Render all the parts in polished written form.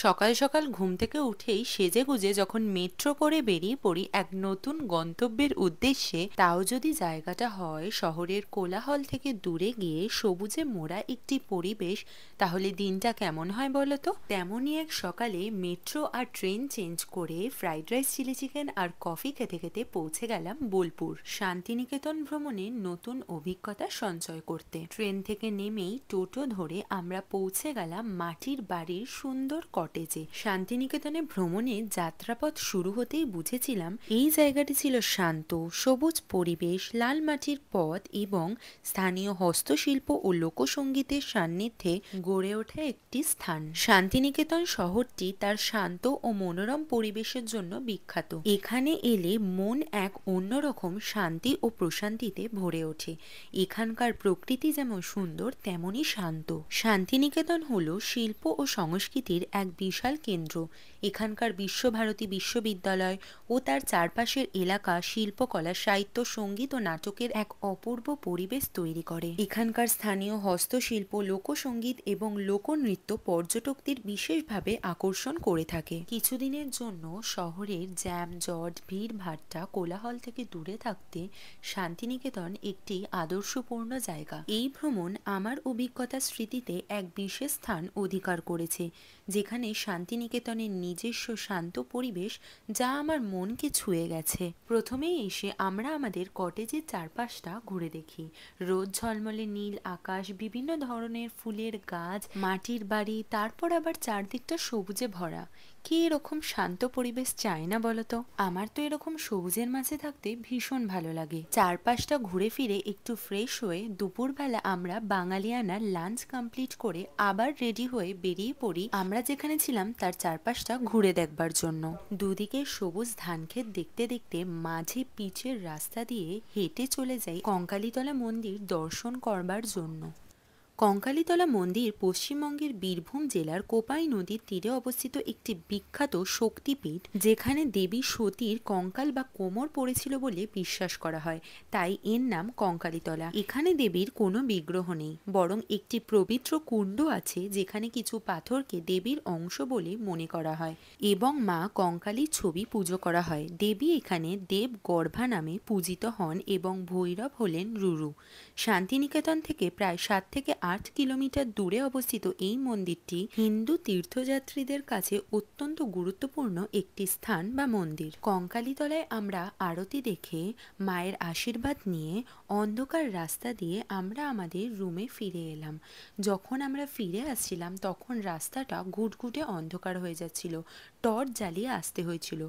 সকাল সকাল ঘুম থেকে উঠেই সেজেগুজে যখন মেট্রো করে বেরিয়ে পড়ি এক নতুন গন্তব্যের উদ্দেশ্যে, তাও যদি জায়গাটা হয় শহরের কোলাহল থেকে দূরে গিয়ে সবুজে মোড়া একটি পরিবেশ, তাহলে দিনটা কেমন হয় বলো তো। তেমনই এক সকালে মেট্রো আর ট্রেন চেঞ্জ করে ফ্রাইড রাইস, চিলি চিকেন আর কফি খেতে খেতে পৌঁছে গেলাম বোলপুর, শান্তিনিকেতন ভ্রমণের নতুন অভিজ্ঞতা সঞ্চয় করতে। ট্রেন থেকে নেমেই টোটো ধরে আমরা পৌঁছে গেলাম মাটির বাড়ির সুন্দর কটেজে। শান্তিনিকেতনে ভ্রমণের যাত্রাপথ শুরু হতেই বুঝেছিলাম এই জায়গাটি ছিল শান্ত, সবুজ পরিবেশ, লাল মাটির পথ এবং স্থানীয় হস্তশিল্প ও লোকসঙ্গীতের সান্নিধ্যে গড়ে ওঠা একটি স্থান। শান্তিনিকেতন শহরটি তার শান্ত ও মনোরম পরিবেশের জন্য বিখ্যাত। এখানে এলে মন এক অন্যরকম শান্তি ও প্রশান্তিতে ভরে ওঠে। এখানকার প্রকৃতি যেমন সুন্দর তেমনই শান্ত। শান্তিনিকেতন হলো শিল্প ও সংস্কৃতির এক বিশাল কেন্দ্র। এখানকার বিশ্বভারতী বিশ্ববিদ্যালয় ও তার চারপাশের এলাকা শিল্পকলা, সাহিত্য, সঙ্গীত ও নাটকের এক অপূর্ব পরিবেশ তৈরি করে। এখানকার স্থানীয় হস্তশিল্প, লোকসঙ্গীত এবং লোকনৃত্য পর্যটকদের বিশেষভাবে আকর্ষণ করে থাকে। কিছুদিনের জন্য শহরের জ্যাম জট, ভিড় ভাট্টা, কোলাহল থেকে দূরে থাকতে শান্তিনিকেতন একটি আদর্শপূর্ণ জায়গা। এই ভ্রমণ আমার অভিজ্ঞতা স্মৃতিতে এক বিশেষ স্থান অধিকার করেছে, যেখানে শান্তিনিকেতনের নিজস্ব শান্ত পরিবেশ যা আমার মনকে ছুঁয়ে গেছে। প্রথমেই এসে আমরা আমাদের কটেজের চারপাশটা ঘুরে দেখি। রোদ ঝলমলে নীল আকাশ, বিভিন্ন ধরনের ফুলের গাছ, মাটির বাড়ি, তারপর আবার চারদিকটা সবুজে ভরা। কে এরকম শান্ত পরিবেশ চায় না বলতো? আমার তো এরকম সবুজের মাঝে থাকতে ভীষণ ভালো লাগে। চারপাশটা ঘুরে ফিরে একটু ফ্রেশ হয়ে দুপুরবেলা আমরা বাঙালিয়ানার লাঞ্চ কমপ্লিট করে আবার রেডি হয়ে বেরিয়ে পড়ি আমরা যেখানে ছিলাম তার চারপাশটা ঘুরে দেখবার জন্য। দুদিকে সবুজ ধানক্ষেত দেখতে দেখতে মাঝে পিচের রাস্তা দিয়ে হেঁটে চলে যাই কঙ্কালীতলা মন্দির দর্শন করবার জন্য। কঙ্কালীতলা মন্দির পশ্চিমবঙ্গের বীরভূম জেলার কোপাই নদীর তীরে অবস্থিত একটি বিখ্যাত শক্তিপীঠ, যেখানে দেবী সতীর কঙ্কাল বা কোমর পড়েছিল বলে বিশ্বাস করা হয়, তাই এর নাম কঙ্কালীতলা। এখানে দেবীর কোনো বিগ্রহ নেই, বরং একটি পবিত্র কুণ্ড আছে যেখানে কিছু পাথরকে দেবীর অংশ বলে মনে করা হয় এবং মা কঙ্কালীর ছবি পুজো করা হয়। দেবী এখানে দেব গর্ভা নামে পূজিত হন এবং ভৈরব হলেন রুরু। শান্তিনিকেতন থেকে প্রায় 7 থেকে 8 কিলোমিটার দূরে অবস্থিত এই মন্দিরটি হিন্দু তীর্থযাত্রীদের কাছে অত্যন্ত গুরুত্বপূর্ণ একটি স্থান বা মন্দির। কঙ্কালীতলায় আমরা আরতি দেখে মায়ের আশীর্বাদ নিয়ে অন্ধকার রাস্তা দিয়ে আমরা আমাদের রুমে ফিরে এলাম। যখন আমরা ফিরে আসছিলাম তখন রাস্তাটা ঘুটঘুটে অন্ধকার হয়ে যাচ্ছিল, টর্চ জ্বালিয়ে আসতে হয়েছিল।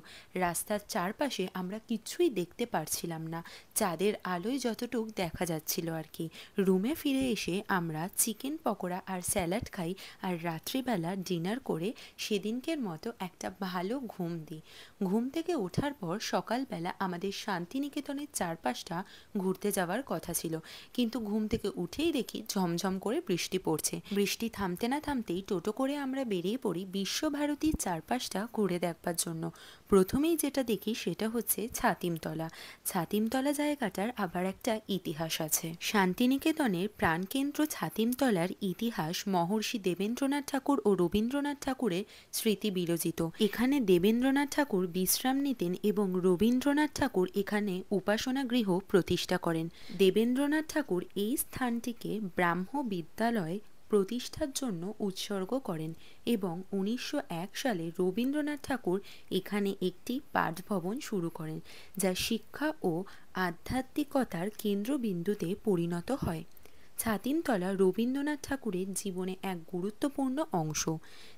রাস্তার চারপাশে আমরা কিছুই দেখতে পারছিলাম না, চাঁদের আলোয় যতটুক দেখা যাচ্ছিল আর কি। রুমে ফিরে এসে আমরা চিকেন পকোড়া আর স্যালাড খাই আর রাত্রিবেলা ডিনার করে সেদিনকের মতো একটা ভালো ঘুম দিই। ঘুম থেকে ওঠার পর সকালবেলা আমাদের শান্তিনিকেতনের চারপাশটা ঘুরতে যাওয়ার কথা ছিল, কিন্তু ঘুম থেকে উঠেই দেখি ঝমঝম করে বৃষ্টি পড়ছে। বৃষ্টি থামতে না থামতেই টোটো করে আমরা বেরিয়ে পড়ি বিশ্বভারতীর চারপাশটা ঘুরে দেখবার জন্য। প্রথমেই যেটা দেখি সেটা হচ্ছে ছাতিমতলা। ছাতিমতলা জায়গাটার আবার একটা ইতিহাস আছে। শান্তিনিকেতনের প্রাণকেন্দ্র ছাতিমতলার ইতিহাস মহর্ষি দেবেন্দ্রনাথ ঠাকুর ও রবীন্দ্রনাথ ঠাকুরের স্মৃতি বিরচিত। এখানে দেবেন্দ্রনাথ ঠাকুর বিশ্রাম নিতেন এবং রবীন্দ্রনাথ ঠাকুর এখানে উপাসনা গৃহ প্রতিষ্ঠা করেন। দেবেন্দ্রনাথ ঠাকুর এই স্থানটিকে ব্রাহ্ম বিদ্যালয় প্রতিষ্ঠার জন্য উৎসর্গ করেন এবং 1901 সালে রবীন্দ্রনাথ ঠাকুর এখানে একটি পাঠভবন শুরু করেন, যা শিক্ষা ও আধ্যাত্মিকতার কেন্দ্রবিন্দুতে পরিণত হয়। ছাতিমতলা রবীন্দ্রনাথ ঠাকুরের জীবনে এক গুরুত্বপূর্ণ অংশ,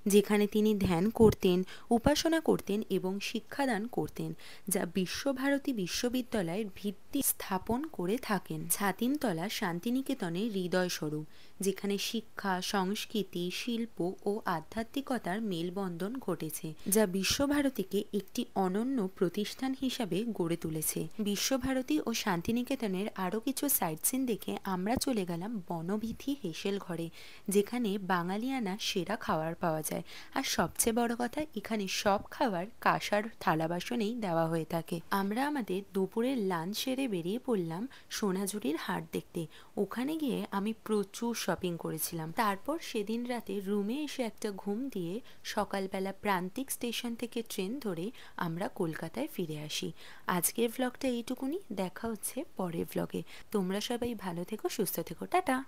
যেখানে তিনি ধ্যান করতেন, উপাসনা করতেন এবং শিক্ষাদান করতেন, যা বিশ্বভারতী বিশ্ববিদ্যালয়ের ভিত্তি স্থাপন করে থাকেন। ছাতিমতলা শান্তিনিকেতনের হৃদয়স্বরূপ, যেখানে শিক্ষা, সংস্কৃতি, শিল্প ও আধ্যাত্মিকতার মেলবন্ধন ঘটেছে, যা বিশ্বভারতীকে একটি অনন্য প্রতিষ্ঠান হিসাবে গড়ে তুলেছে। বিশ্বভারতী ও শান্তিনিকেতনের আরও কিছু সাইট সিন দেখে আমরা চলে গেলাম গেছিলাম বনবিথি হেসেল ঘরে, যেখানে বাঙালিয়ানা সেরা খাবার পাওয়া যায়। আর সবচেয়ে বড় কথা, এখানে সব খাবার কাঁসার থালা বাসনেই দেওয়া হয়ে থাকে। আমরা আমাদের দুপুরের লাঞ্চ সেরে বেরিয়ে পড়লাম সোনাঝুরির হাট দেখতে। ওখানে গিয়ে আমি প্রচুর শপিং করেছিলাম। তারপর সেদিন রাতে রুমে এসে একটা ঘুম দিয়ে সকালবেলা প্রান্তিক স্টেশন থেকে ট্রেন ধরে আমরা কলকাতায় ফিরে আসি। আজকের ভ্লগটা এইটুকুনি, দেখা হচ্ছে পরের ভ্লগে। তোমরা সবাই ভালো থেকো, সুস্থ থেকো, টাটা।